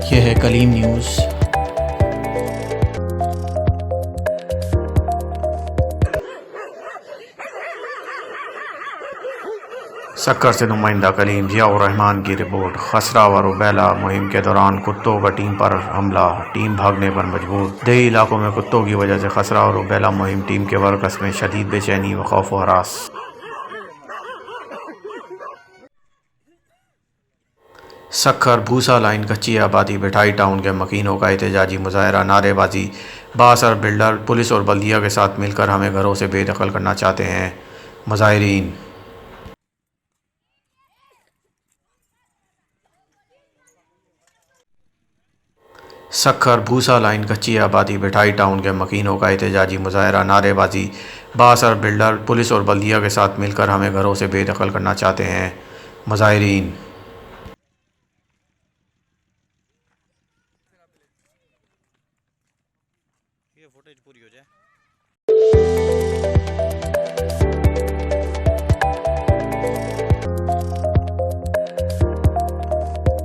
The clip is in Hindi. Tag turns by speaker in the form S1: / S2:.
S1: यह है कलीम न्यूज़।
S2: सक्कर से नुमाइंदा कलीम जिया-उर-रहमान की रिपोर्ट। खसरा व रुबैला मुहिम के दौरान कुत्तों का टीम पर हमला, टीम भागने पर मजबूर। देही इलाकों में कुत्तों की वजह से खसरा और रुबैला मुहिम टीम के वर्कर्स में शदीद बेचैनी व खौफ व हरास। सक्खर भूसा लाइन कच्ची आबादी बिठाई टाउन के मकीनों का एहतजाजी मुजाहरा, नारेबाजी। बासर बिल्डर पुलिस और बल्दिया के साथ मिलकर हमें घरों से बेदखल करना चाहते हैं, मुजाहिरीन। सक्खर भूसा लाइन कच्ची आबादी बिठाई टाउन के मकीनों का एहतजाजी मुजाहरा, नारेबाजी। बासर बिल्डर पुलिस और बल्दिया के साथ मिलकर हमें घरों से बेदखल करना चाहते हैं, मुजाहिरीन।
S3: ये फुटेज पूरी हो जाए।